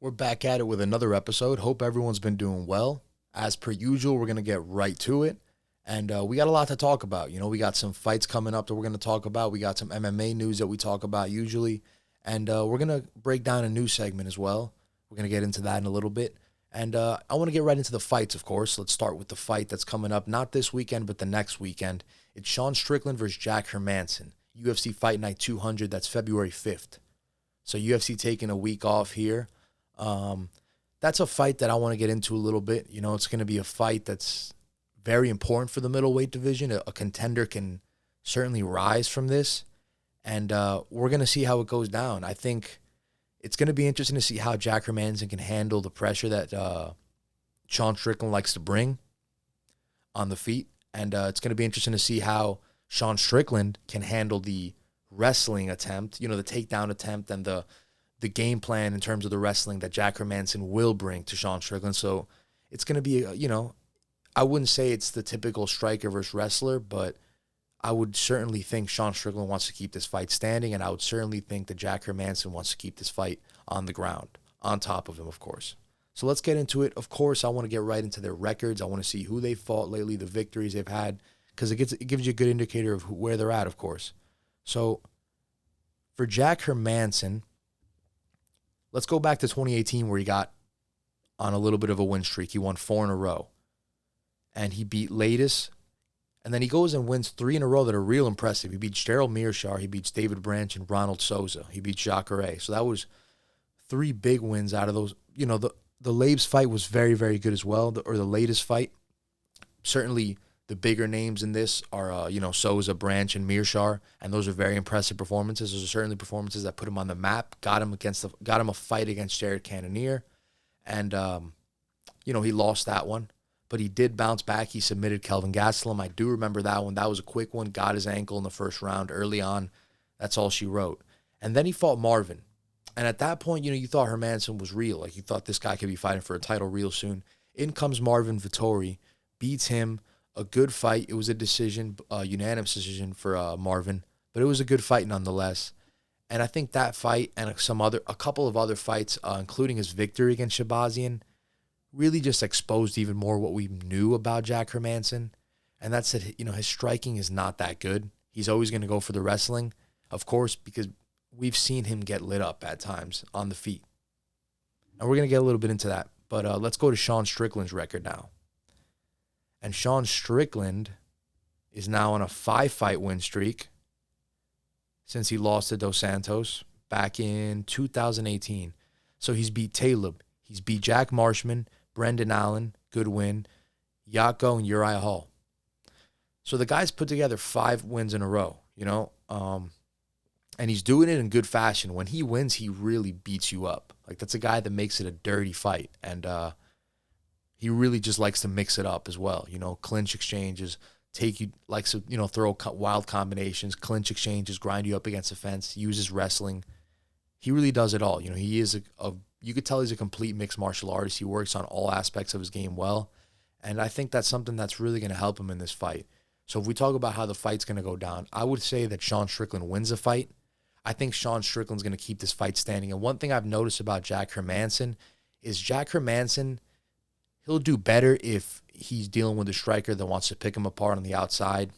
We're back at it with another episode. Hope everyone's been doing well. As per usual, we're going to get right to it. And we got a lot to talk about. You know, we got some fights coming up that we're going to talk about. We got some MMA news that we talk about usually. And we're going to break down a news segment as well. We're going to get into that in a little bit. And I want to get right into the fights, of course. Let's start with the fight that's coming up, not this weekend, but the next weekend. It's Sean Strickland versus Jack Hermansen, UFC Fight Night 200. That's February 5th. So UFC taking a week off here. That's a fight that I want to get into a little bit. You know, it's going to be a fight that's very important for the middleweight division. A contender can certainly rise from this. And we're going to see how it goes down. I think it's going to be interesting to see how Jack Hermansen can handle the pressure that Sean Strickland likes to bring on the feet. And it's going to be interesting to see how Sean Strickland can handle the wrestling attempt, you know, the takedown attempt and the game plan in terms of the wrestling that Jack Hermansen will bring to Sean Strickland. So it's going to be, you know, I wouldn't say it's the typical striker versus wrestler, but I would certainly think Sean Strickland wants to keep this fight standing, and I would certainly think that Jack Hermansen wants to keep this fight on the ground, on top of him, of course. So let's get into it. Of course, I want to get right into their records. I want to see who they fought lately, the victories they've had, because it gives you a good indicator of where they're at, of course. So for Jack Hermansen, let's go back to 2018 where he got on a little bit of a win streak. He won 4 in a row. And he beat Latest. And then he goes and wins 3 in a row that are real impressive. He beats Gerald Mearshar. He beats David Branch and Ronald Souza. He beats Jacare. So that was 3 big wins out of those. You know, the Labes fight was very, very good as well, or the latest fight. Certainly the bigger names in this are, Souza, Branch, and Mearshar. And those are very impressive performances. Those are certainly performances that put him on the map, got him a fight against Jared Cannonier. And, he lost that one. But he did bounce back. He submitted Kelvin Gastelum. I do remember that one. That was a quick one. Got his ankle in the first round early on. That's all she wrote. And then he fought Marvin. And at that point, you thought Hermansen was real. Like, you thought this guy could be fighting for a title real soon. In comes Marvin Vettori. Beats him. A good fight. It was a decision, a unanimous decision for Marvin. But it was a good fight nonetheless. And I think that fight and a couple of other fights, including his victory against Shabazian, really just exposed even more what we knew about Jack Hermansen. And that's that, his striking is not that good. He's always going to go for the wrestling, of course, because we've seen him get lit up at times on the feet. And we're going to get a little bit into that. But let's go to Sean Strickland's record now. And Sean Strickland is now on a 5-fight win streak since he lost to Dos Santos back in 2018. So he's beat Talib. He's beat Jack Marshman, Brendan Allen, good win, Yako, and Uriah Hall. So the guy's put together 5 wins in a row, and he's doing it in good fashion. When he wins, he really beats you up. Like, that's a guy that makes it a dirty fight, and he really just likes to mix it up as well. Clinch exchanges, likes to, throw wild combinations, clinch exchanges, grind you up against the fence, uses wrestling. He really does it all. He is you could tell he's a complete mixed martial artist. He works on all aspects of his game well. And I think that's something that's really going to help him in this fight. So if we talk about how the fight's going to go down, I would say that Sean Strickland wins the fight. I think Sean Strickland's going to keep this fight standing. And one thing I've noticed about Jack Hermansen is Jack Hermansen, he'll do better if he's dealing with a striker that wants to pick him apart on the outside,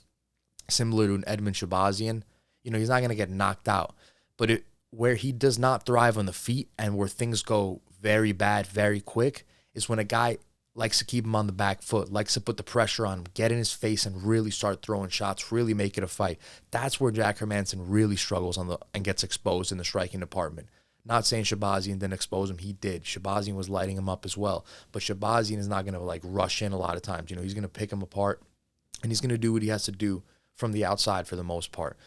similar to an Edmund Shabazian. He's not going to get knocked out. But where he does not thrive on the feet and where things go very bad, very quick, is when a guy likes to keep him on the back foot, likes to put the pressure on him, get in his face and really start throwing shots, really make it a fight. That's where Jack Hermansen really struggles and gets exposed in the striking department. Not saying Shabazian didn't expose him. He did. Shabazian was lighting him up as well. But Shabazian is not going to rush in a lot of times. He's going to pick him apart and he's going to do what he has to do from the outside for the most part.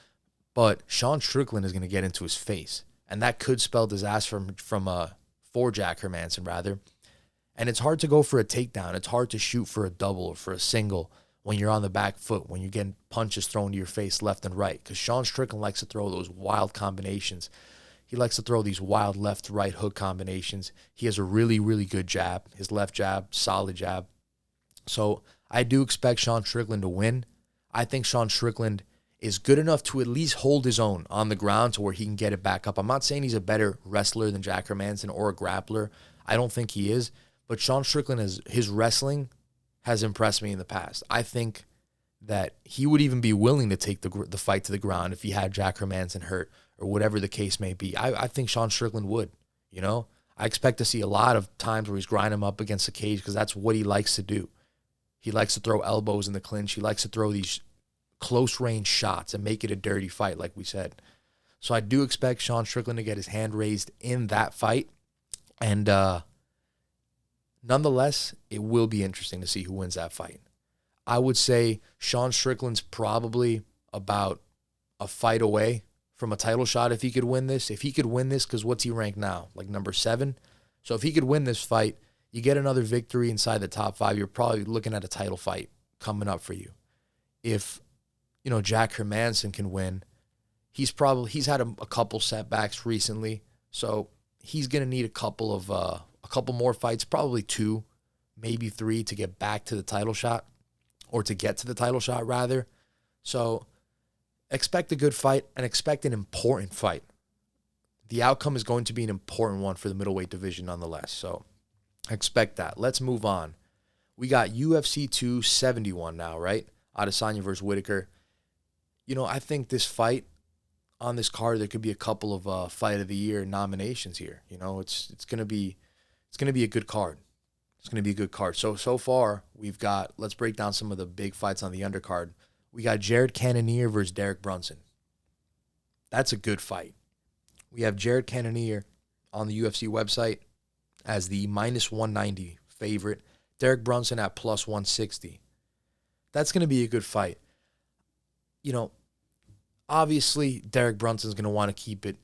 But Sean Strickland is going to get into his face, and that could spell disaster for Jack Hermansen, rather. And it's hard to go for a takedown. It's hard to shoot for a double or for a single when you're on the back foot, when you're getting punches thrown to your face left and right, because Sean Strickland likes to throw those wild combinations. He likes to throw these wild left-right hook combinations. He has a really, really good jab. His left jab, solid jab. So I do expect Sean Strickland to win. I think Sean Strickland is good enough to at least hold his own on the ground to where he can get it back up. I'm not saying he's a better wrestler than Jack Hermansen or a grappler. I don't think he is. But Sean Strickland, his wrestling has impressed me in the past. I think that he would even be willing to take the fight to the ground if he had Jack Hermansen hurt or whatever the case may be. I think Sean Strickland would, you know. I expect to see a lot of times where he's grinding him up against the cage because that's what he likes to do. He likes to throw elbows in the clinch. He likes to throw these close-range shots and make it a dirty fight, like we said. So I do expect Sean Strickland to get his hand raised in that fight. And nonetheless, it will be interesting to see who wins that fight. I would say Sean Strickland's probably about a fight away from a title shot if he could win this. If he could win this, because what's he ranked now? Like number 7? So if he could win this fight, you get another victory inside the top 5, you're probably looking at a title fight coming up for you. If, Jack Hermansen can win, he's had a couple setbacks recently, so he's going to need a couple more fights, probably 2, maybe 3 to get back to the title shot. Or to get to the title shot, rather. So expect a good fight and expect an important fight. The outcome is going to be an important one for the middleweight division nonetheless. So expect that. Let's move on. We got UFC 271 now, right? Adesanya versus Whittaker. I think this fight on this card, there could be a couple of Fight of the Year nominations here. It's gonna be a good card. It's going to be a good card. So far, we've got, let's break down some of the big fights on the undercard. We got Jared Cannonier versus Derek Brunson. That's a good fight. We have Jared Cannonier on the UFC website as the -190 favorite. Derek Brunson at +160. That's going to be a good fight. Obviously, Derek Brunson's going to want to keep it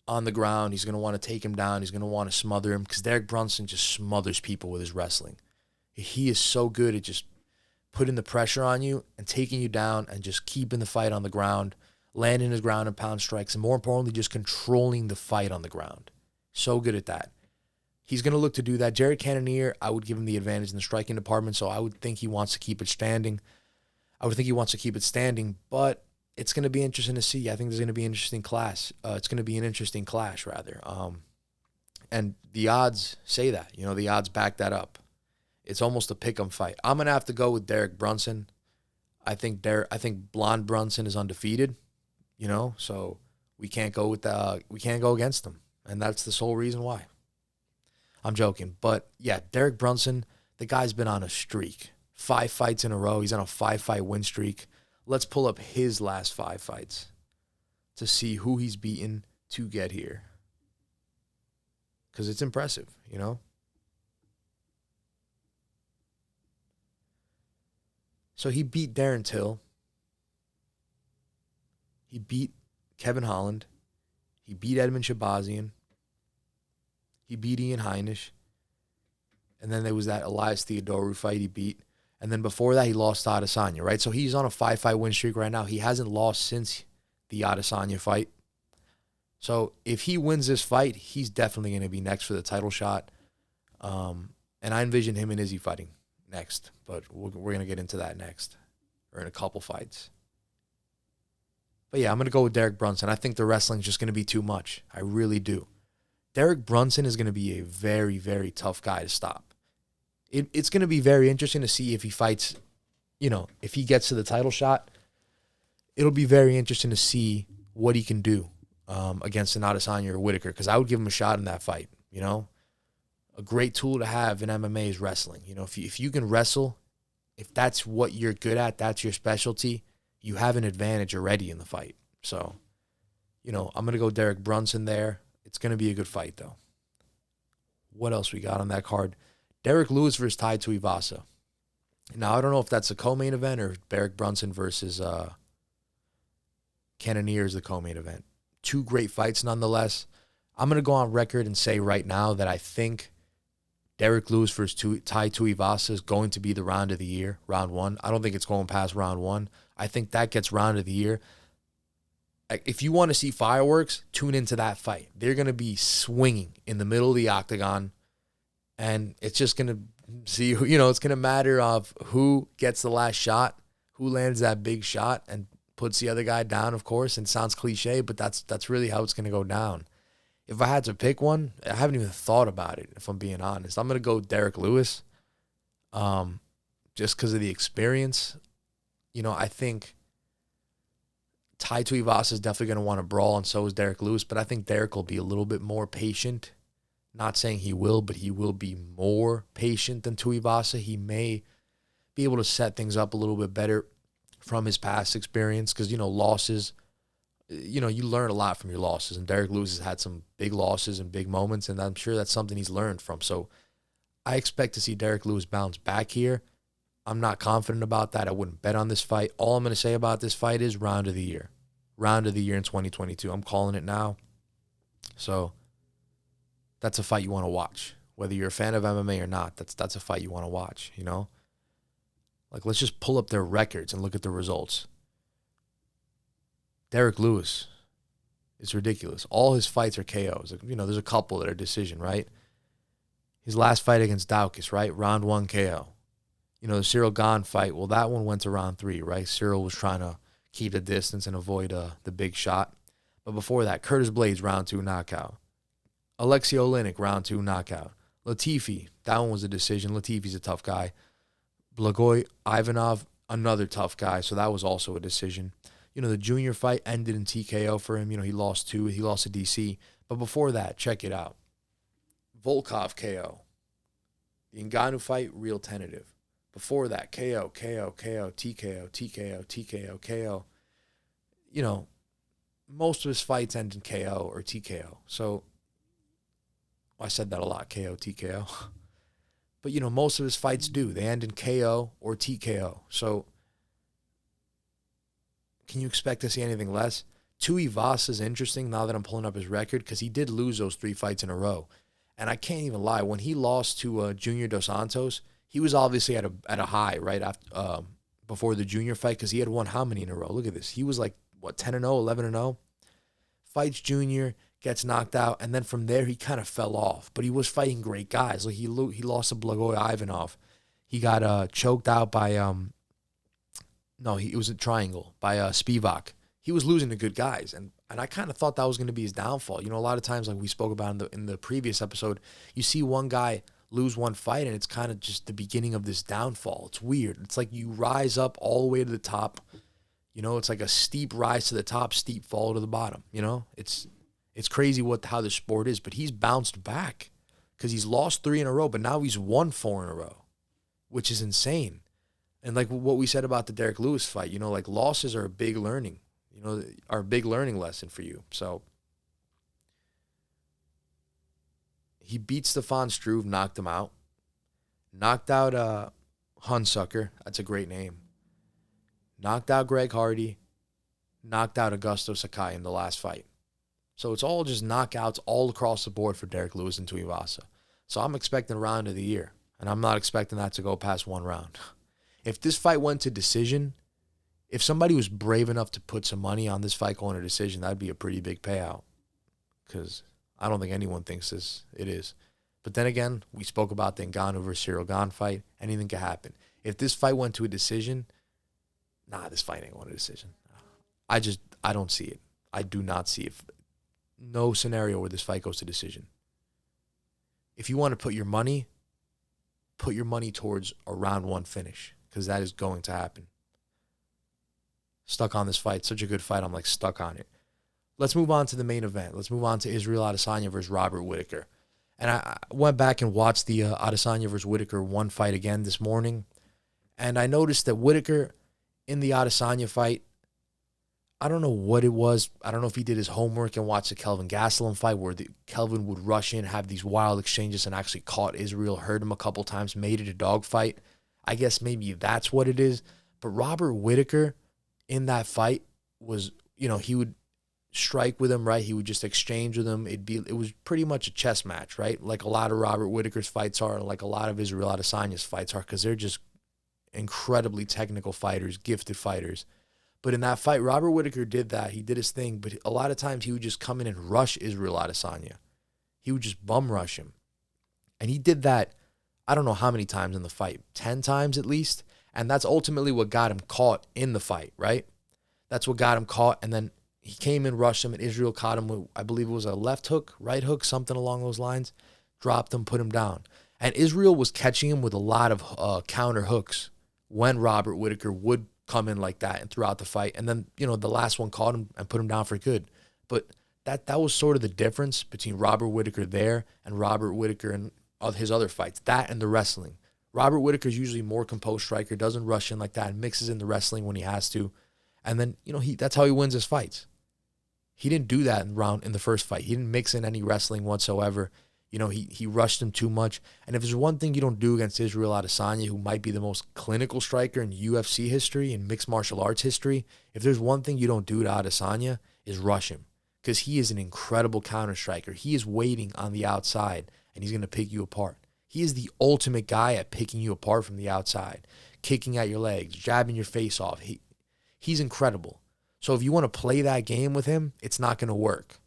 on the ground. He's going to want to take him down. He's going to want to smother him because Derek Brunson just smothers people with his wrestling. He is so good at just putting the pressure on you and taking you down and just keeping the fight on the ground, landing his ground and pound strikes, and more importantly, just controlling the fight on the ground. So good at that. He's going to look to do that. Jared Cannonier, I would give him the advantage in the striking department, so I would think he wants to keep it standing. But it's going to be interesting to see. I think there's going to be an interesting clash. It's going to be an interesting clash, rather. And the odds say that. The odds back that up. It's almost a pick'em fight. I'm going to have to go with Derek Brunson. I think Blonde Brunson is undefeated. So we can't go against him, and that's the sole reason why. I'm joking, but yeah, Derek Brunson, the guy's been on a streak. 5 fights in a row. He's on a 5-fight win streak. Let's pull up his last 5 fights to see who he's beaten to get here. Because it's impressive, So he beat Darren Till. He beat Kevin Holland. He beat Edmund Shabazian. He beat Ian Heinisch. And then there was that Elias Theodorou fight he beat. And then before that, he lost to Adesanya, right? So he's on a 5-fight win streak right now. He hasn't lost since the Adesanya fight. So if he wins this fight, he's definitely going to be next for the title shot. And I envision him and Izzy fighting next. But we're going to get into that next, or in a couple fights. But yeah, I'm going to go with Derek Brunson. I think the wrestling's just going to be too much. I really do. Derek Brunson is going to be a very, very tough guy to stop. It's going to be very interesting to see if he fights, if he gets to the title shot. It'll be very interesting to see what he can do against an Adesanya or Whittaker, because I would give him a shot in that fight. A great tool to have in MMA is wrestling. If you can wrestle, if that's what you're good at, that's your specialty, you have an advantage already in the fight. So, I'm going to go Derek Brunson there. It's going to be a good fight, though. What else we got on that card? Derek Lewis versus Tai Tuivasa. Now, I don't know if that's a co-main event or Derek Brunson versus Cannonier is the co-main event. 2 great fights nonetheless. I'm going to go on record and say right now that I think Derek Lewis versus Tai Tuivasa is going to be the round of the year, round 1. I don't think it's going past round 1. I think that gets round of the year. If you want to see fireworks, tune into that fight. They're going to be swinging in the middle of the octagon. And it's just going to see, it's going to matter of who gets the last shot, who lands that big shot and puts the other guy down, of course. And it sounds cliche, but that's really how it's going to go down. If I had to pick one, I haven't even thought about it, if I'm being honest. I'm going to go Derek Lewis just because of the experience. You know, I think Tai Tuivasa is definitely going to want to brawl, and so is Derek Lewis. But I think Derek will be a little bit more patient. Not saying he will, but he will be more patient than Tuivasa. He may be able to set things up a little bit better from his past experience because, you know, losses, you know, you learn a lot from your losses. And Derek Lewis has had some big losses and big moments, and I'm sure that's something he's learned from. So I expect to see Derek Lewis bounce back here. I'm not confident about that. I wouldn't bet on this fight. All I'm going to say about this fight is round of the year. Round of the year in 2022. I'm calling it now. So that's a fight you want to watch. Whether you're a fan of MMA or not, that's a fight you want to watch, you know? Like, let's just pull up their records and look at the results. Derek Lewis, it's ridiculous. All his fights are KOs. You know, there's a couple that are decision, right? His last fight against Daukaus, right? Round 1 KO. You know, the Cyril Gane fight, well, that one went to round 3, right? Cyril was trying to keep the distance and avoid the big shot. But before that, Curtis Blades, round 2 knockout. Alexei Oleinik, round 2 knockout. Latifi, that one was a decision. Latifi's a tough guy. Blagoy Ivanov, another tough guy, so that was also a decision. You know, the junior fight ended in TKO for him. You know, he lost 2. He lost to DC. But before that, check it out. Volkov KO. The Ngannou fight, real tentative. Before that, KO, KO, KO, TKO, TKO, TKO, KO. You know, most of his fights end in KO or TKO. So, I said that a lot, KO, TKO. But, you know, most of his fights do. They end in KO or TKO. So, can you expect to see anything less? Tuivasa is interesting now that I'm pulling up his record because he did lose those 3 fights in a row. And I can't even lie. When he lost to Junior Dos Santos, he was obviously at a high right after before the junior fight because he had won how many in a row? Look at this. He was like, what, 10-0, 11-0? Fights Junior, gets knocked out, and then from there he kind of fell off. But he was fighting great guys. Like he lost to Blagoy Ivanov. He got choked out by it was a triangle by Spivak. He was losing to good guys, and I kind of thought that was going to be his downfall. You know, a lot of times, like we spoke about in the previous episode, you see one guy lose one fight, and it's kind of just the beginning of this downfall. It's weird. It's like you rise up all the way to the top. You know, it's like a steep rise to the top, steep fall to the bottom. You know, it's crazy how the sport is. But he's bounced back because he's lost 3 in a row, but now he's won 4 in a row, which is insane. And like what we said about the Derek Lewis fight, you know, like losses are a big learning. You know, are a big learning lesson for you. So he beat Stefan Struve, knocked him out. Knocked out Hunsucker. That's a great name. Knocked out Greg Hardy. Knocked out Augusto Sakai in the last fight. So it's all just knockouts all across the board for Derek Lewis and Tuivasa. So I'm expecting round of the year. And I'm not expecting that to go past 1 round. If this fight went to decision, if somebody was brave enough to put some money on this fight going to decision, that'd be a pretty big payout. Because I don't think anyone thinks it is. But then again, we spoke about the Ngannou versus Cyril Gane fight. Anything could happen. If this fight went to a decision, this fight ain't going to decision. I don't see it. I do not see it. No scenario where this fight goes to decision. If you want to put your money towards a round 1 finish. Because that is going to happen. Stuck on this fight. Such a good fight. I'm like stuck on it. Let's move on to the main event. Let's move on to Israel Adesanya versus Robert Whittaker. And I went back and watched the Adesanya versus Whittaker 1 fight again this morning. And I noticed that Whittaker in the Adesanya fight, I don't know what it was. I don't know if he did his homework and watched the Kelvin Gastelum fight where Kelvin would rush in, have these wild exchanges, and actually caught Israel, hurt him a couple times, made it a dogfight. I guess maybe that's what it is. But Robert Whittaker in that fight was, you know, he would strike with him, right? He would just exchange with him. It was pretty much a chess match, right? Like a lot of Robert Whittaker's fights are, like a lot of Israel Adesanya's fights are, because they're just incredibly technical fighters, gifted fighters. But in that fight, Robert Whittaker did that. He did his thing, but a lot of times he would just come in and rush Israel Adesanya. He would just bum rush him. And he did that, I don't know how many times in the fight, 10 times at least. And that's ultimately what got him caught in the fight, right? That's what got him caught. And then He came in, rushed him, and Israel caught him with, I believe it was a left hook, right hook, something along those lines. Dropped him, put him down. And Israel was catching him with a lot of counter hooks when Robert Whittaker would come in like that and throughout the fight. And then, the last one caught him and put him down for good. But that was sort of the difference between Robert Whittaker there and Robert Whittaker and his other fights. That and the wrestling. Robert Whittaker is usually more composed striker, doesn't rush in like that, and mixes in the wrestling when he has to. And then, that's how he wins his fights. He didn't do that in the first fight. He didn't mix in any wrestling whatsoever. He rushed him too much. And if there's one thing you don't do against Israel Adesanya, who might be the most clinical striker in UFC history and mixed martial arts history, if there's one thing you don't do to Adesanya is rush him, because he is an incredible counter striker. He is waiting on the outside, and he's going to pick you apart. He is the ultimate guy at picking you apart from the outside, kicking at your legs, jabbing your face off. He's incredible. So if you want to play that game with him, it's not going to work.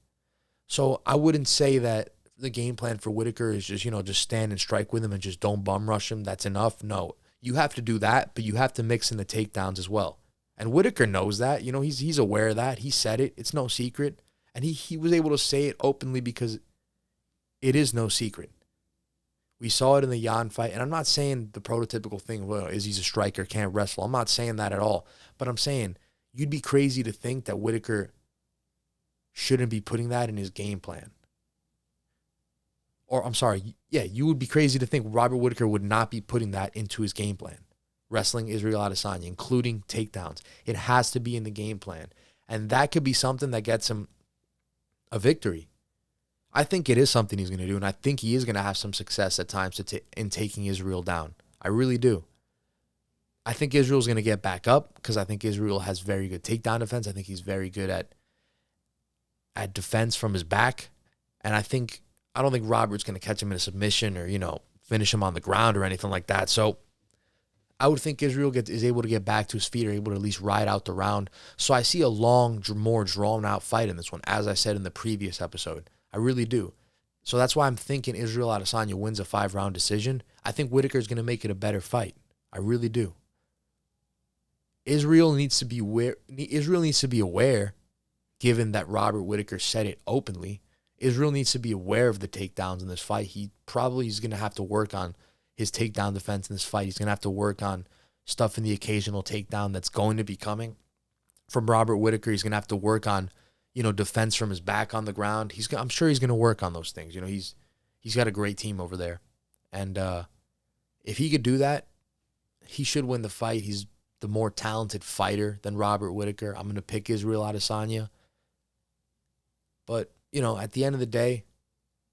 So I wouldn't say that the game plan for Whittaker is just stand and strike with him and just don't bum rush him. That's enough. No, you have to do that, but you have to mix in the takedowns as well. And Whittaker knows that. He's aware of that. He said it. It's no secret. And he was able to say it openly because it is no secret. We saw it in the Jan fight. And I'm not saying the prototypical thing, well, is he's a striker, can't wrestle. I'm not saying that at all. But I'm saying you'd be crazy to think that Whittaker shouldn't be putting that in his game plan. Or, I'm sorry, yeah, you would be crazy to think Robert Whittaker would not be putting that into his game plan. Wrestling Israel Adesanya, including takedowns. It has to be in the game plan. And that could be something that gets him a victory. I think it is something he's going to do, and I think he is going to have some success at times in taking Israel down. I really do. I think Israel's going to get back up because I think Israel has very good takedown defense. I think he's very good at defense from his back. And I don't think Robert's going to catch him in a submission or, finish him on the ground or anything like that. So I would think Israel is able to get back to his feet or able to at least ride out the round. So I see a long, more drawn-out fight in this one, as I said in the previous episode. I really do. So that's why I'm thinking Israel Adesanya wins a 5-round decision. I think Whittaker is going to make it a better fight. I really do. Israel needs to be aware, given that Robert Whittaker said it openly. Israel needs to be aware of the takedowns in this fight. He probably is going to have to work on his takedown defense in this fight. He's going to have to work on stuff in the occasional takedown that's going to be coming from Robert Whittaker. He's going to have to work on, defense from his back on the ground. I'm sure he's going to work on those things. He's got a great team over there. And if he could do that, he should win the fight. He's the more talented fighter than Robert Whittaker. I'm going to pick Israel Adesanya. But, at the end of the day,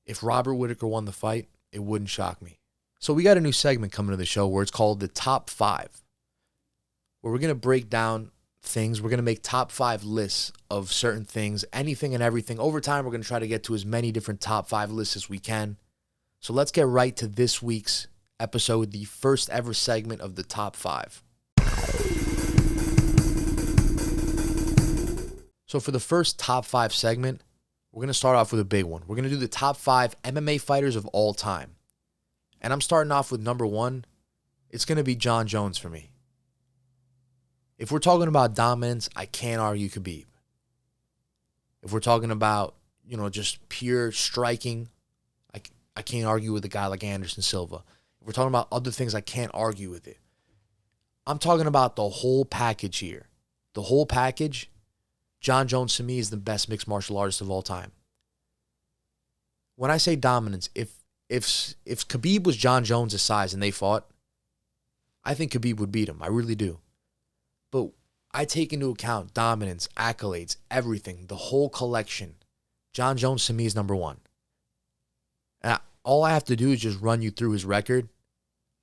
if Robert Whittaker won the fight, it wouldn't shock me. So we got a new segment coming to the show where it's called the Top 5, where we're going to break down things. We're going to make top 5 lists of certain things, anything and everything. Over time, we're going to try to get to as many different top 5 lists as we can. So let's get right to this week's episode, the first ever segment of the Top 5. So for the first Top 5 segment, we're going to start off with a big one. We're going to do the top 5 MMA fighters of all time. And I'm starting off with number 1. It's going to be Jon Jones for me. If we're talking about dominance, I can't argue Khabib. If we're talking about, just pure striking, I can't argue with a guy like Anderson Silva. If we're talking about other things, I can't argue with it. I'm talking about the whole package here. The whole package. Jon Jones, to me, is the best mixed martial artist of all time. When I say dominance, if Khabib was Jon Jones' size and they fought, I think Khabib would beat him. I really do. But I take into account dominance, accolades, everything, the whole collection. Jon Jones, to me, is number 1. And all I have to do is just run you through his record,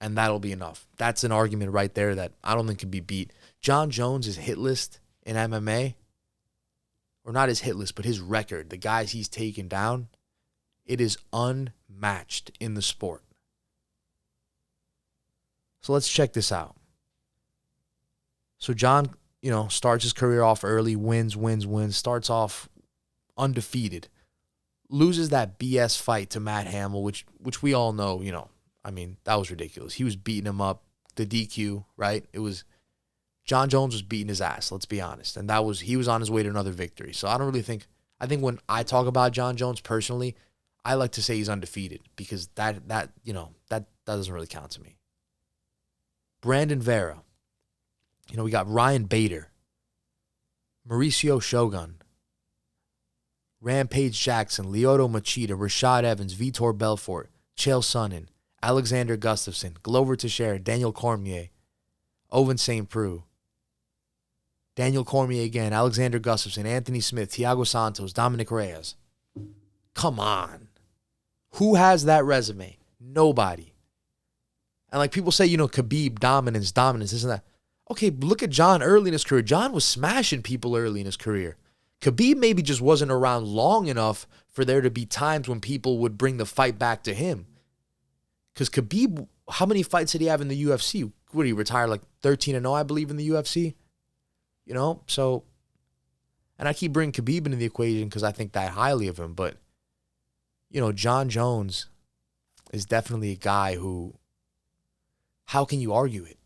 and that'll be enough. That's an argument right there that I don't think can be beat. Jon Jones' hit list in MMA, or not his hit list, but his record, the guys he's taken down, it is unmatched in the sport. So let's check this out. So Jon, starts his career off early, wins, starts off undefeated. Loses that BS fight to Matt Hamill, which we all know, that was ridiculous. He was beating him up, the DQ, right? It was Jon Jones was beating his ass, let's be honest. And he was on his way to another victory. So I don't really think, I think when I talk about Jon Jones personally, I like to say he's undefeated because that doesn't really count to me. Brandon Vera. We got Ryan Bader, Mauricio Shogun, Rampage Jackson, Lyoto Machida, Rashad Evans, Vitor Belfort, Chael Sonnen, Alexander Gustafsson, Glover Teixeira, Daniel Cormier, Ovince St. Preux, Daniel Cormier again, Alexander Gustafsson, Anthony Smith, Thiago Santos, Dominic Reyes. Come on. Who has that resume? Nobody. And like people say, Khabib, dominance, this and that. Okay, look at Jon early in his career. Jon was smashing people early in his career. Khabib maybe just wasn't around long enough for there to be times when people would bring the fight back to him. Because Khabib, how many fights did he have in the UFC? What did he retire like 13-0, I believe, in the UFC? So, and I keep bringing Khabib into the equation because I think that highly of him. But, Jon Jones is definitely a guy who, how can you argue it?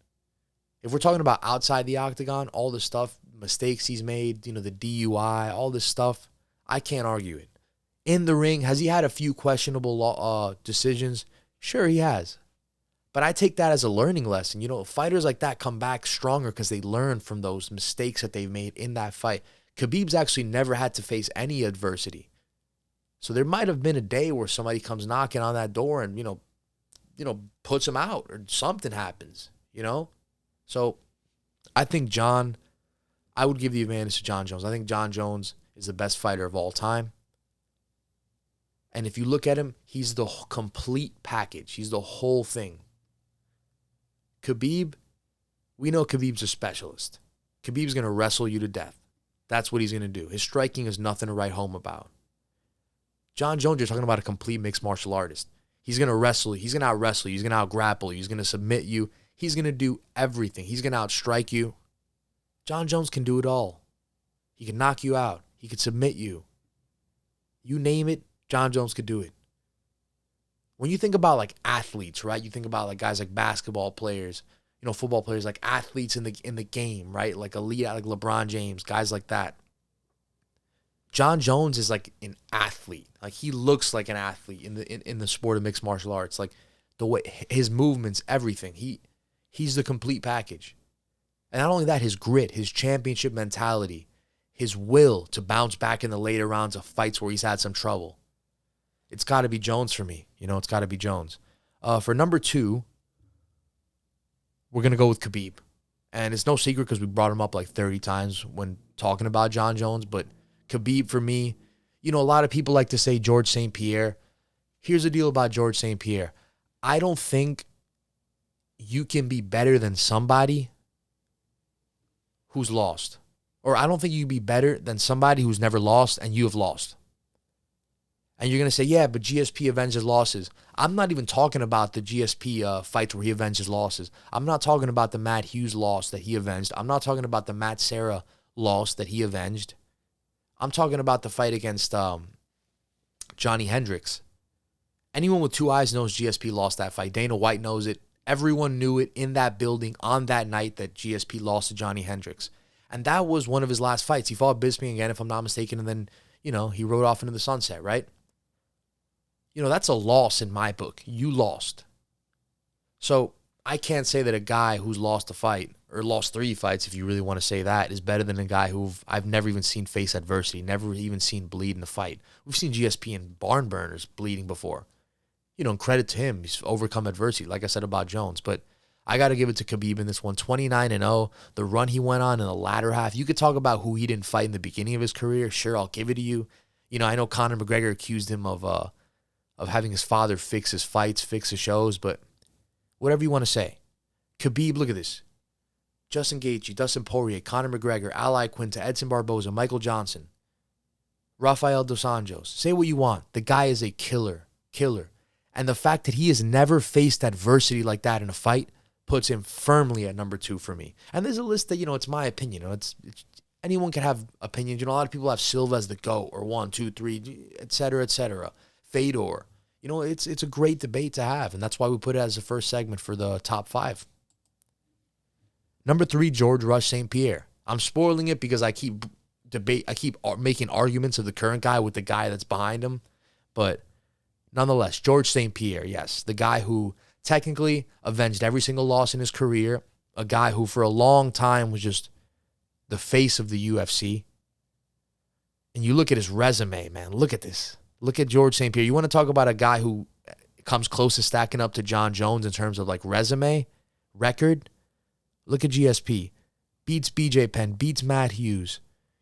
If we're talking about outside the octagon, all the stuff, mistakes he's made, the DUI, all this stuff, I can't argue it. In the ring, has he had a few questionable decisions? Sure, he has. But I take that as a learning lesson. Fighters like that come back stronger because they learn from those mistakes that they've made in that fight. Khabib's actually never had to face any adversity. So there might have been a day where somebody comes knocking on that door and, puts him out or something happens, So I think I would give the advantage to Jon Jones. I think Jon Jones is the best fighter of all time. And if you look at him, he's the complete package. He's the whole thing. Khabib, we know Khabib's a specialist. Khabib's going to wrestle you to death. That's what he's going to do. His striking is nothing to write home about. Jon Jones, you're talking about a complete mixed martial artist. He's going to wrestle you. He's going to out-wrestle you. He's going to out-grapple you. He's going to submit you. He's going to do everything. He's going to outstrike you. Jon Jones can do it all. He can knock you out. He can submit you. You name it, Jon Jones could do it. When you think about like athletes, right? You think about like guys like basketball players, football players, like athletes in the game, right? Like elite, like LeBron James, guys like that. Jon Jones is like an athlete. Like he looks like an athlete in the sport of mixed martial arts. Like the way his movements, everything. He's the complete package. And not only that, his grit, his championship mentality, his will to bounce back in the later rounds of fights where he's had some trouble. It's got to be Jones for me. It's got to be Jones. For number 2, we're going to go with Khabib. And it's no secret because we brought him up like 30 times when talking about Jon Jones. But Khabib for me, a lot of people like to say George St. Pierre. Here's the deal about George St. Pierre. I don't think you can be better than somebody who's lost. Or I don't think you can be better than somebody who's never lost and you have lost. And you're going to say, yeah, but GSP avenges losses. I'm not even talking about the GSP fights where he avenges losses. I'm not talking about the Matt Hughes loss that he avenged. I'm not talking about the Matt Serra loss that he avenged. I'm talking about the fight against Johnny Hendricks. Anyone with 2 eyes knows GSP lost that fight. Dana White knows it. Everyone knew it in that building on that night that GSP lost to Johnny Hendricks. And that was one of his last fights. He fought Bisping again, if I'm not mistaken, and then, he rode off into the sunset, right? That's a loss in my book. You lost. So I can't say that a guy who's lost a fight, or lost 3 fights, if you really want to say that, is better than a guy who I've never even seen face adversity, never even seen bleed in a fight. We've seen GSP and barn burners bleeding before. And credit to him. He's overcome adversity, like I said about Jones. But I got to give it to Khabib in this one. 29-0, the run he went on in the latter half. You could talk about who he didn't fight in the beginning of his career. Sure, I'll give it to you. I know Conor McGregor accused him of having his father fix his fights, fix his shows, but whatever you want to say. Khabib, look at this. Justin Gaethje, Dustin Poirier, Conor McGregor, Ally Quinta, Edson Barboza, Michael Johnson, Rafael Dos Anjos. Say what you want. The guy is a killer. And the fact that he has never faced adversity like that in a fight puts him firmly at number 2 for me. And there's a list that, it's my opinion. It's anyone can have opinions. A lot of people have Silva as the GOAT or 1, 2, 3, et cetera, et cetera. Fedor. It's a great debate to have, and that's why we put it as the first segment for the top 5. Number 3, George Rush St. Pierre. I'm spoiling it because I keep making arguments of the current guy with the guy that's behind him. But nonetheless, George St. Pierre, yes. The guy who technically avenged every single loss in his career. A guy who for a long time was just the face of the UFC. And you look at his resume, man. Look at this. Look at George St. Pierre. You want to talk about a guy who comes close to stacking up to Jon Jones in terms of like resume, record? Look at GSP. Beats BJ Penn, beats Matt Hughes.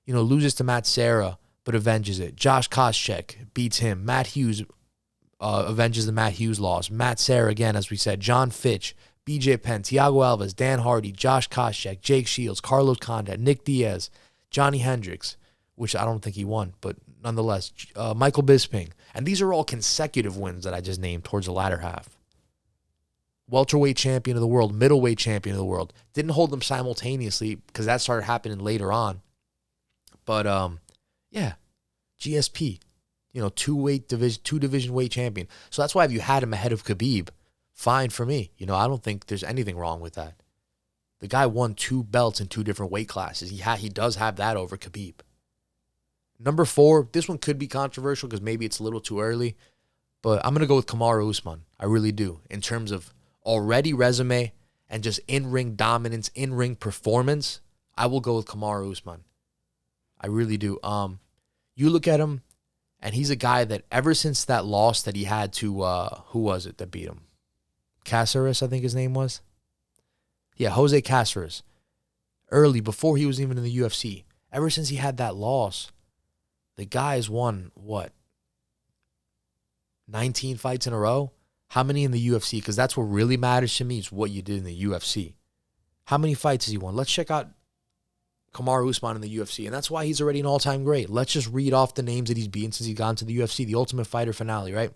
Loses to Matt Serra, but avenges it. Josh Koscheck beats him. Matt Hughes avenges the Matt Hughes loss. Matt Serra, again, as we said. John Fitch, BJ Penn, Thiago Alves, Dan Hardy, Josh Koscheck, Jake Shields, Carlos Condit, Nick Diaz, Johnny Hendricks, which I don't think he won, but nonetheless, Michael Bisping. And these are all consecutive wins that I just named towards the latter half. Welterweight champion of the world, middleweight champion of the world. Didn't hold them simultaneously because that started happening later on. But, yeah, GSP, two division weight champion. So that's why if you had him ahead of Khabib, fine for me. I don't think there's anything wrong with that. The guy won 2 belts in 2 different weight classes. He does have that over Khabib. Number 4, this one could be controversial because maybe it's a little too early, but I'm going to go with Kamaru Usman. I really do. In terms of already resume and just in-ring dominance, in-ring performance, I will go with Kamaru Usman. I really do. You look at him, and he's a guy that ever since that loss that he had to, who was it that beat him? Caceres, I think his name was. Yeah, Jose Caceres. Early, before he was even in the UFC. Ever since he had that loss, the guy's won, 19 fights in a row? How many in the UFC? Because that's what really matters to me is what you did in the UFC. How many fights has he won? Let's check out Kamaru Usman in the UFC, and that's why he's already an all-time great. Let's just read off the names that he's beaten since he's gone to the UFC. The Ultimate Fighter finale, right?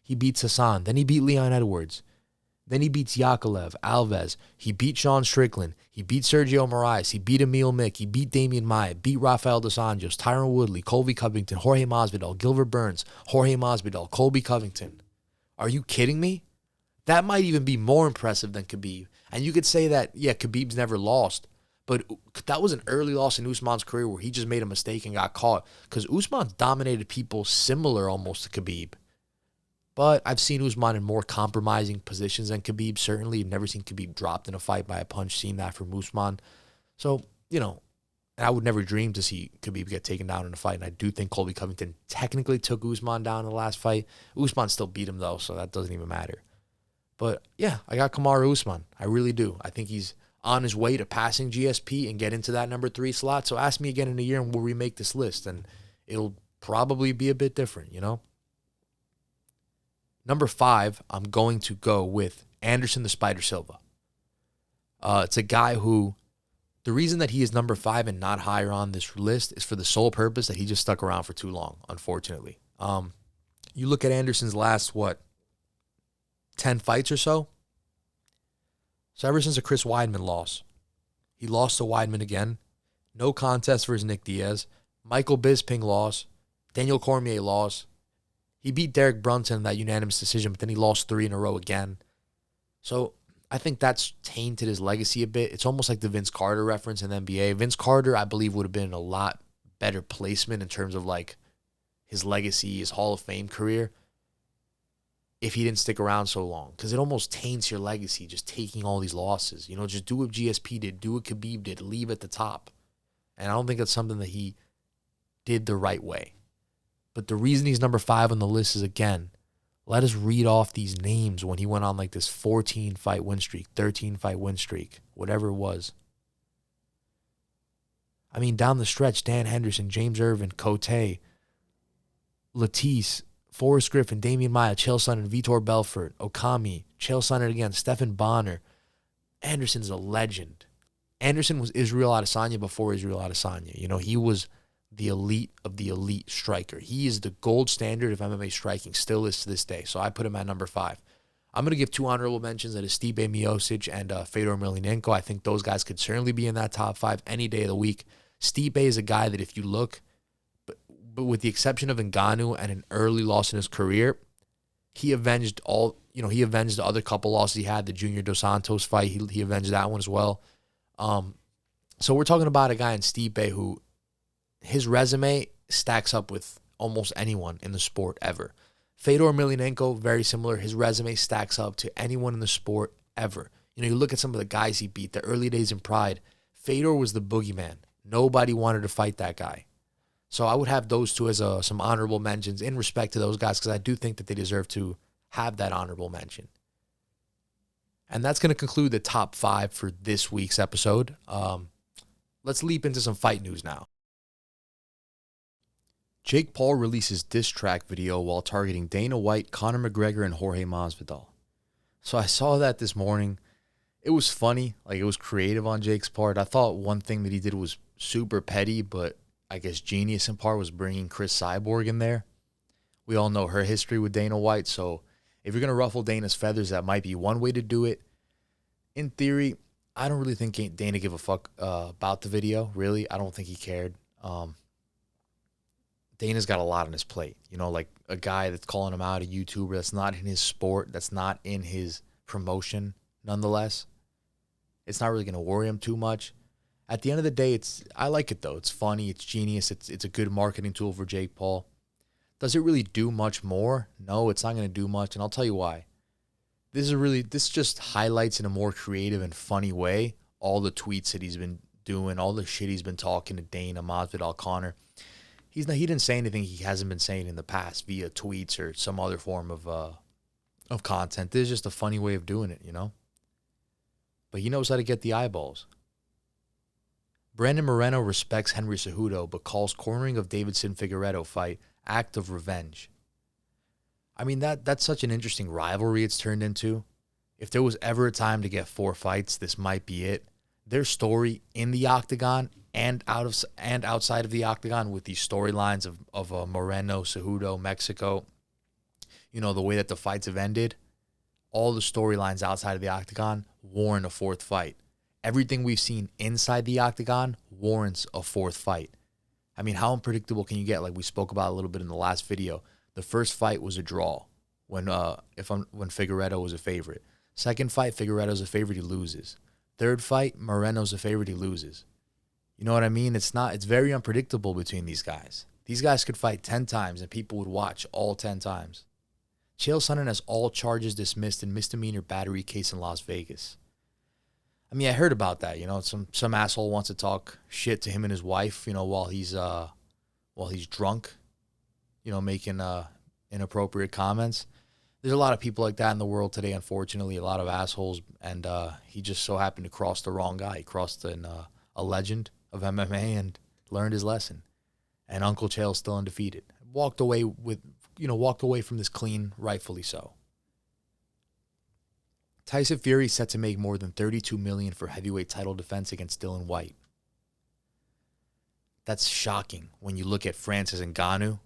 He beats Hassan. Then he beat Leon Edwards. Then he beats Yakovlev, Alves. He beat Sean Strickland. He beat Sergio Moraes. He beat Emil Mick. He beat Damian Maia. Beat Rafael dos Anjos, Tyron Woodley, Colby Covington, Jorge Masvidal, Gilbert Burns, Jorge Masvidal, Colby Covington. Are you kidding me? That might even be more impressive than Khabib. And you could say that, yeah, Khabib's never lost. But that was an early loss in Usman's career where he just made a mistake and got caught. Because Usman dominated people similar almost to Khabib. But I've seen Usman in more compromising positions than Khabib, certainly. I've never seen Khabib dropped in a fight by a punch, seen that from Usman. So, and I would never dream to see Khabib get taken down in a fight. And I do think Colby Covington technically took Usman down in the last fight. Usman still beat him, though, so that doesn't even matter. But, yeah, I got Kamaru Usman. I really do. I think he's on his way to passing GSP and get into that number 3 slot. So ask me again in a year and we'll remake this list. And it'll probably be a bit different, Number 5, I'm going to go with Anderson the Spider Silva. It's a guy who, the reason that he is number 5 and not higher on this list is for the sole purpose that he just stuck around for too long, unfortunately. You look at Anderson's last, 10 fights or so? So ever since the Chris Weidman loss, he lost to Weidman again. No contest versus Nick Diaz. Michael Bisping loss. Daniel Cormier loss. He beat Derek Brunson in that unanimous decision, but then he lost 3 in a row again. So I think that's tainted his legacy a bit. It's almost like the Vince Carter reference in the NBA. Vince Carter, I believe, would have been in a lot better placement in terms of his legacy, his Hall of Fame career, if he didn't stick around so long. Because it almost taints your legacy, just taking all these losses. Just do what GSP did, do what Khabib did, leave at the top. And I don't think that's something that he did the right way. But the reason he's number 5 on the list is, again, let us read off these names when he went on this 14-fight win streak, 13-fight win streak, whatever it was. I mean, down the stretch, Dan Henderson, James Irvin, Cote, Latisse, Forrest Griffin, Damian Maia, Chael Sonnen, Vitor Belfort, Okami, Chael Sonnen again, Stephan Bonner. Anderson's a legend. Anderson was Israel Adesanya before Israel Adesanya. He was the elite of the elite striker. He is the gold standard of MMA striking, still is to this day. So I put him at number 5. I'm going to give 2 honorable mentions. That is Stipe Miocic and Fedor Emelianenko. I think those guys could certainly be in that top 5 any day of the week. Stipe is a guy that if you look, but with the exception of Ngannou and an early loss in his career, he avenged he avenged the other couple losses he had. The Junior Dos Santos fight, he avenged that one as well. So we're talking about a guy in Stipe who his resume stacks up with almost anyone in the sport ever. Fedor Emelianenko, very similar. His resume stacks up to anyone in the sport ever. You know, you look at some of the guys he beat, the early days in Pride. Fedor was the boogeyman. Nobody wanted to fight that guy. So I would have those two as some honorable mentions in respect to those guys because I do think that they deserve to have that honorable mention. And that's going to conclude the top 5 for this week's episode. Let's leap into some fight news now. Jake Paul releases diss track video while targeting Dana White, Conor McGregor, and Jorge Masvidal. So I saw that this morning. It was funny. Like, it was creative on Jake's part. I thought one thing that he did was super petty, but I guess genius in part was bringing Chris Cyborg in there. We all know her history with Dana White, so if you're going to ruffle Dana's feathers, that might be one way to do it. In theory, I don't really think Dana give a fuck about the video, really. I don't think he cared. Dana's got a lot on his plate. You know, like a guy that's calling him out, a YouTuber that's not in his sport, that's not in his promotion, nonetheless. It's not really going to worry him too much. At the end of the day, I like it, though. It's funny. It's genius. It's a good marketing tool for Jake Paul. Does it really do much more? No, it's not going to do much, and I'll tell you why. This just highlights in a more creative and funny way all the tweets that he's been doing, all the shit he's been talking to Dana, Masvidal, Conor. He didn't say anything he hasn't been saying in the past via tweets or some other form of content. This is just a funny way of doing it, you know? But he knows how to get the eyeballs. Brandon Moreno respects Henry Cejudo, but calls cornering of Davidson Figueiredo fight act of revenge. I mean, that's such an interesting rivalry it's turned into. If there was ever a time to get 4 fights, this might be it. Their story in the octagon and outside of the octagon with these storylines of Moreno, Cejudo, Mexico, you know, the way that the fights have ended, all the storylines outside of the octagon warrant a 4th fight. Everything we've seen inside the octagon warrants a 4th fight. I mean, how unpredictable can you get? Like we spoke about a little bit in the last video. The first fight was a draw when Figueiredo was a favorite. Second fight, Figueiredo's a favorite, he loses. Third fight, Moreno's a favorite, he loses. You know what I mean? It's very unpredictable between these guys. These guys could fight 10 times and people would watch all 10 times. Chael Sonnen has all charges dismissed in misdemeanor battery case in Las Vegas. I mean, I heard about that, you know, some asshole wants to talk shit to him and his wife, you know, while he's drunk, you know, making inappropriate comments. There's a lot of people like that in the world today, unfortunately, a lot of assholes, and he just so happened to cross the wrong guy. He crossed a legend of MMA and learned his lesson. And Uncle Chael's still undefeated. Walked away from this clean, rightfully so. Tyson Fury set to make more than $32 million for heavyweight title defense against Dillian Whyte. That's shocking when you look at Francis Ngannou,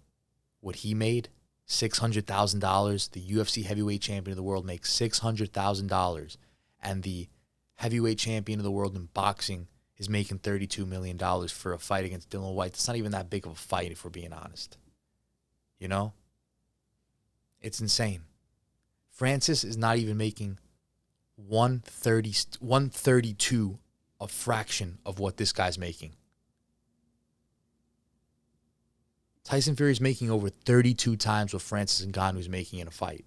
what he made, $600,000. The UFC heavyweight champion of the world makes $600,000. And the heavyweight champion of the world in boxing is making $32 million for a fight against Dillian Whyte. It's not even that big of a fight, if we're being honest. You know? It's insane. Francis is not even making 132, a fraction of what this guy's making. Tyson Fury is making over 32 times what Francis Ngannou is making in a fight.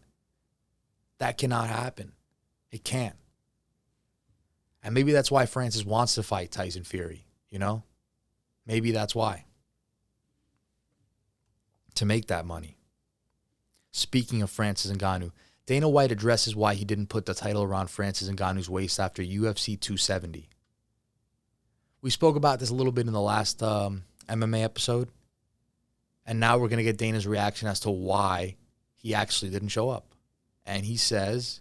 That cannot happen. It can't. And maybe that's why Francis wants to fight Tyson Fury, you know? Maybe that's why. To make that money. Speaking of Francis Ngannou, Dana White addresses why he didn't put the title around Francis Ngannou's waist after UFC 270. We spoke about this a little bit in the last MMA episode. And now we're going to get Dana's reaction as to why he actually didn't show up. And he says,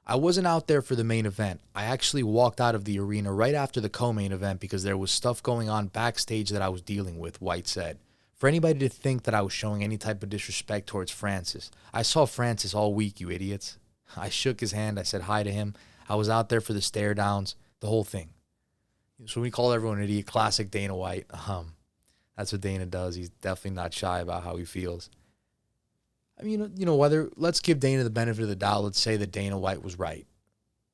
I wasn't out there for the main event. I actually walked out of the arena right after the co-main event because there was stuff going on backstage that I was dealing with, White said. For anybody to think that I was showing any type of disrespect towards Francis, I saw Francis all week, you idiots. I shook his hand. I said hi to him. I was out there for the stare downs, the whole thing. So we call everyone an idiot. Classic Dana White. That's what Dana does. He's definitely not shy about how he feels. I mean, you know, let's give Dana the benefit of the doubt. Let's say that Dana White was right.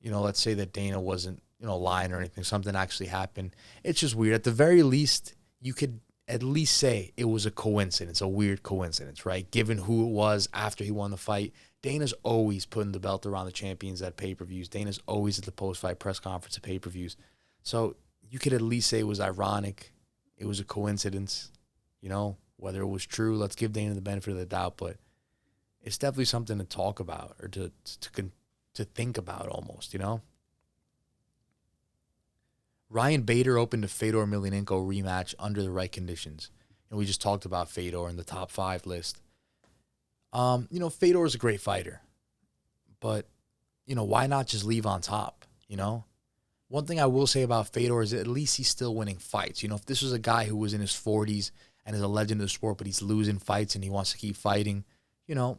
You know, let's say that Dana wasn't, lying or anything. Something actually happened. It's just weird. At the very least, you could at least say it was a coincidence, a weird coincidence, right? Given who it was after he won the fight. Dana's always putting the belt around the champions at pay-per-views. Dana's always at the post-fight press conference at pay-per-views. So you could at least say it was ironic. It was a coincidence, whether it was true. Let's give Dana the benefit of the doubt, but it's definitely something to talk about or to think about almost, Ryan Bader opened a Fedor Emelianenko rematch under the right conditions. And we just talked about Fedor in the top 5 list. Fedor is a great fighter. But, why not just leave on top, One thing I will say about Fedor is at least he's still winning fights. If this was a guy who was in his 40s and is a legend of the sport, but he's losing fights and he wants to keep fighting, you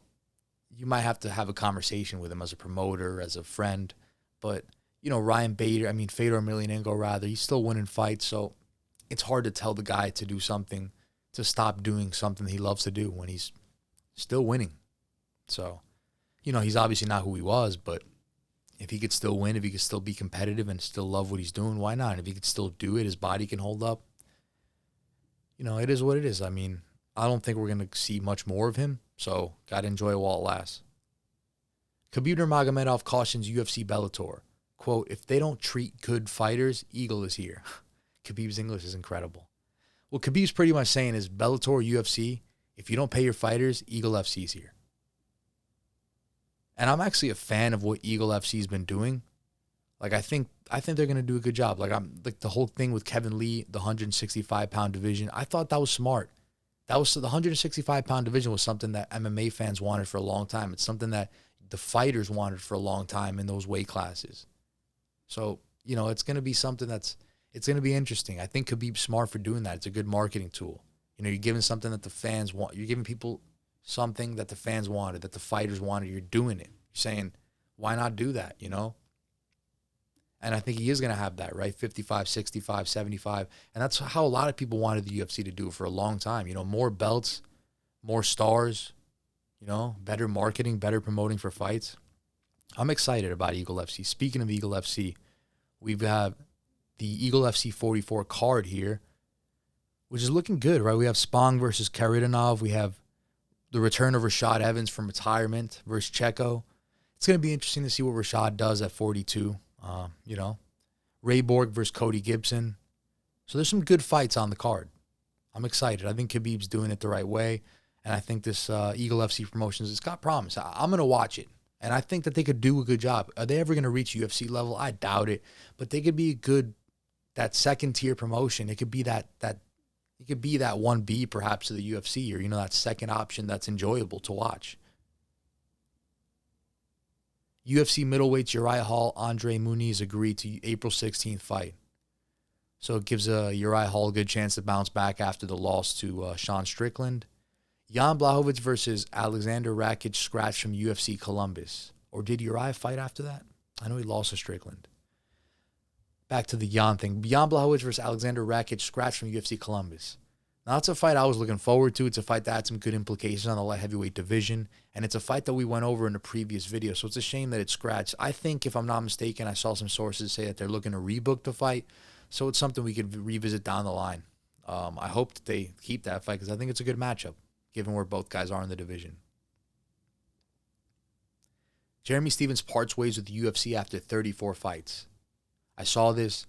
might have to have a conversation with him as a promoter, as a friend. But Fedor Emelianenko rather, he's still winning fights, so it's hard to tell the guy to do something, to stop doing something he loves to do when he's still winning. So, he's obviously not who he was, but if he could still win, if he could still be competitive and still love what he's doing, why not? And if he could still do it, his body can hold up. It is what it is. I don't think we're going to see much more of him, so got to enjoy it while it lasts. Khabib Nurmagomedov cautions UFC Bellator. Quote, if they don't treat good fighters, Eagle is here. Khabib's English is incredible. What Khabib's pretty much saying is Bellator, UFC, if you don't pay your fighters, Eagle FC is here. And I'm actually a fan of what Eagle FC's been doing. I think they're going to do a good job. The whole thing with Kevin Lee, the 165-pound division, I thought that was smart. The 165-pound division was something that MMA fans wanted for a long time. It's something that the fighters wanted for a long time in those weight classes. So, it's going to be something it's going to be interesting. I think Khabib's smart for doing that. It's a good marketing tool. You're giving something that the fans want. You're giving people something that the fans wanted, that the fighters wanted. You're doing it. You're saying, why not do that, And I think he is going to have that, right? 55, 65, 75. And that's how a lot of people wanted the UFC to do it for a long time. More belts, more stars, better marketing, better promoting for fights. I'm excited about Eagle FC. Speaking of Eagle FC, we've got the Eagle FC 44 card here, which is looking good, right? We have Spong versus Karitanov. We have the return of Rashad Evans from retirement versus Checo. It's going to be interesting to see what Rashad does at 42. Ray Borg versus Cody Gibson. So there's some good fights on the card. I'm excited. I think Khabib's doing it the right way. And I think this Eagle FC Promotions, it's got promise. I'm going to watch it. And I think that they could do a good job. Are they ever going to reach UFC level? I doubt it. But they could be that second tier promotion. It could be that 1B perhaps to the UFC, or that second option that's enjoyable to watch. UFC middleweights Uriah Hall, Andre Muniz agreed to April 16th fight. So it gives Uriah Hall a good chance to bounce back after the loss to Sean Strickland. Jan Blachowicz versus Alexander Rakic scratched from UFC Columbus. Or did Uriah fight after that? I know he lost to Strickland. Back to the Jan thing. Jan Blachowicz versus Alexander Rakic scratched from UFC Columbus. Now, that's a fight I was looking forward to. It's a fight that had some good implications on the light heavyweight division. And it's a fight that we went over in a previous video. So it's a shame that it scratched. I think, if I'm not mistaken, I saw some sources say that they're looking to rebook the fight. So it's something we could revisit down the line. I hope that they keep that fight because I think it's a good matchup, given where both guys are in the division. Jeremy Stephens parts ways with the UFC after 34 fights. I saw this.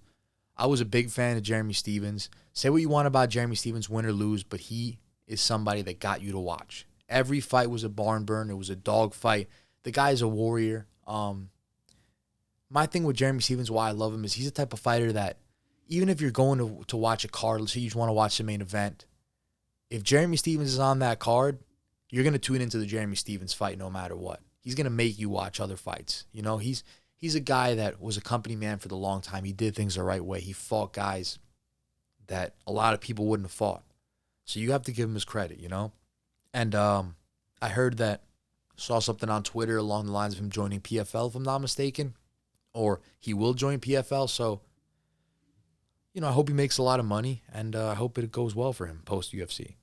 I was a big fan of Jeremy Stephens. Say what you want about Jeremy Stephens, win or lose, but he is somebody that got you to watch. Every fight was a barn burn. It was a dog fight. The guy is a warrior. My thing with Jeremy Stephens, why I love him, is he's the type of fighter that even if you're going to watch a card, let's say you just want to watch the main event, if Jeremy Stephens is on that card, you're going to tune into the Jeremy Stephens fight no matter what. He's going to make you watch other fights. He's a guy that was a company man for the long time. He did things the right way. He fought guys that a lot of people wouldn't have fought. So you have to give him his credit, And I heard saw something on Twitter along the lines of him joining PFL, if I'm not mistaken, or he will join PFL. So, I hope he makes a lot of money, and I hope it goes well for him post-UFC.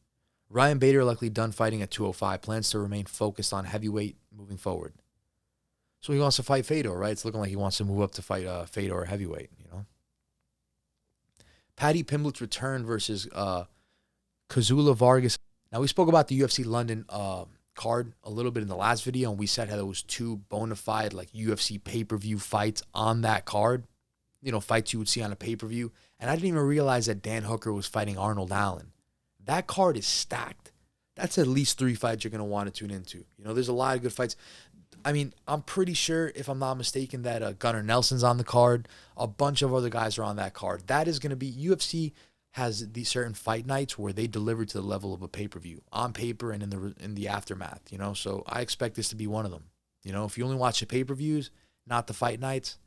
Ryan Bader, likely done fighting at 205, plans to remain focused on heavyweight moving forward. So he wants to fight Fedor, right? It's looking like he wants to move up to fight Fedor heavyweight, you know. Paddy Pimblett's return versus Kazula Vargas. Now, we spoke about the UFC London card a little bit in the last video, and we said how there was two bona fide like UFC pay-per-view fights on that card. You know, fights you would see on a pay-per-view. And I didn't even realize that Dan Hooker was fighting Arnold Allen. That card is stacked. That's at least 3 fights you're going to want to tune into. You know, there's a lot of good fights. I mean, I'm pretty sure, if I'm not mistaken, that Gunnar Nelson's on the card. A bunch of other guys are on that card. That is going to be, UFC has these certain fight nights where they deliver to the level of a pay-per-view on paper and in the aftermath, you know. So I expect this to be one of them. You know, if you only watch the pay-per-views, not the fight nights,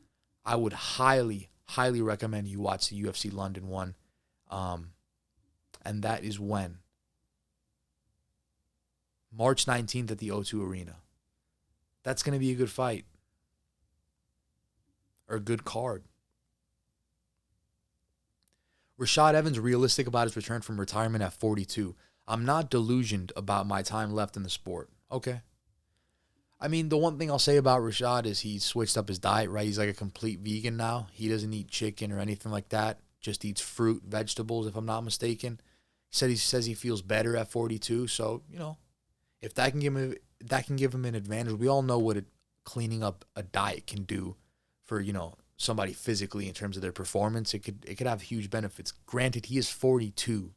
I would highly, highly recommend you watch the UFC London one. And that is when? March 19th at the O2 Arena. That's going to be a good fight. Or a good card. Rashad Evans realistic about his return from retirement at 42. I'm not delusioned about my time left in the sport. Okay. I mean, the one thing I'll say about Rashad is he switched up his diet, right? He's like a complete vegan now. He doesn't eat chicken or anything like that. Just eats fruit, vegetables, if I'm not mistaken. He says he feels better at 42. So, you know, if that can give him an advantage. We all know what cleaning up a diet can do for, you know, somebody physically in terms of their performance. It could have huge benefits. Granted, he is 42.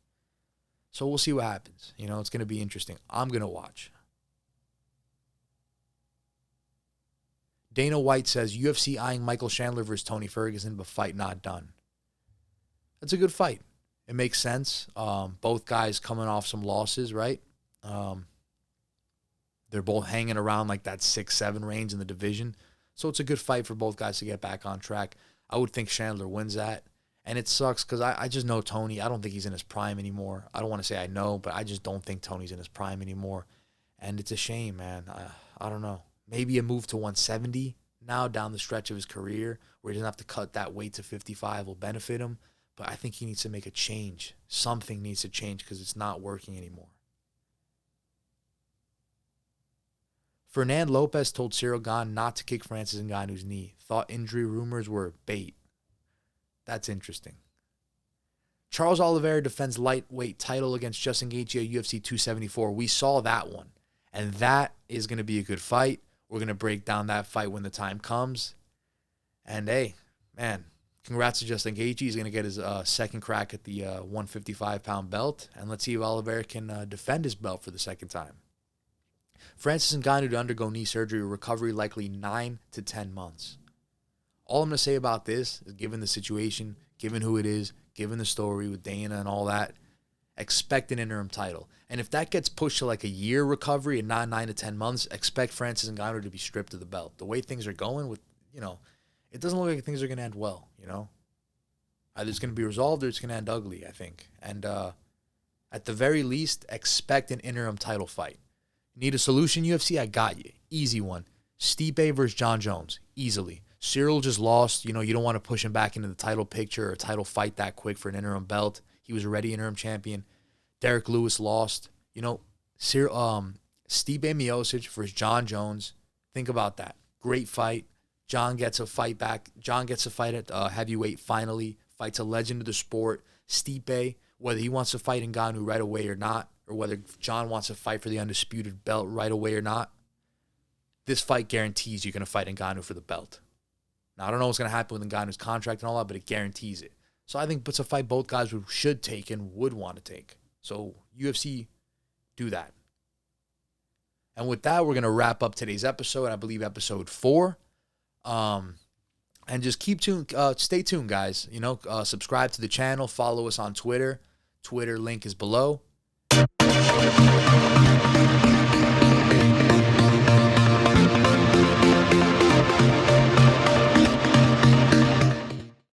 So we'll see what happens. You know, it's going to be interesting. I'm going to watch. Dana White says UFC eyeing Michael Chandler versus Tony Ferguson, but fight not done. That's a good fight. It makes sense. Both guys coming off some losses, right? They're both hanging around like that 6-7 range in the division. So it's a good fight for both guys to get back on track. I would think Chandler wins that. And it sucks because I just know Tony. I don't think he's in his prime anymore. I don't want to say I know, but I just don't think Tony's in his prime anymore. And it's a shame, man. I don't know. Maybe a move to 170 now down the stretch of his career where he doesn't have to cut that weight to 55 will benefit him. But I think he needs to make a change. Something needs to change because it's not working anymore. Fernand Lopez told Cyril Gane not to kick Francis Ngannou's knee. Thought injury rumors were bait. That's interesting. Charles Oliveira defends lightweight title against Justin Gaethje at UFC 274. We saw that one. And that is going to be a good fight. We're going to break down that fight when the time comes. And hey, man, congrats to Justin Gaethje. He's going to get his second crack at the 155-pound belt. And let's see if Oliveira can defend his belt for the second time. Francis Ngannou to undergo knee surgery, recovery likely 9 to 10 months. All I'm going to say about this is, given the situation, given who it is, given the story with Dana and all that, expect an interim title. And if that gets pushed to like a year recovery and not 9 to 10 months, expect Francis Ngannou to be stripped of the belt. The way things are going with, you know, it doesn't look like things are going to end well, you know. Either it's going to be resolved or it's going to end ugly, I think. And at the very least, expect an interim title fight. Need a solution, UFC? I got you. Easy one. Stipe versus Jon Jones. Easily. Cyril just lost. You know, you don't want to push him back into the title picture or title fight that quick for an interim belt. He was already interim champion. Derek Lewis lost. You know, Stipe Miocic versus Jon Jones. Think about that. Great fight. Jon gets a fight back. Jon gets a fight at heavyweight finally. Fights a legend of the sport. Stipe, whether he wants to fight Ngannou right away or not, or whether Jon wants to fight for the undisputed belt right away or not, this fight guarantees you're going to fight Ngannou for the belt. Now, I don't know what's going to happen with Ngannou's contract and all that, but it guarantees it. So I think it's a fight both guys should take and would want to take. So UFC, do that. And with that, we're going to wrap up today's episode, I believe episode 4. And just keep tuned. Stay tuned, guys. You know, subscribe to the channel. Follow us on Twitter. Twitter link is below.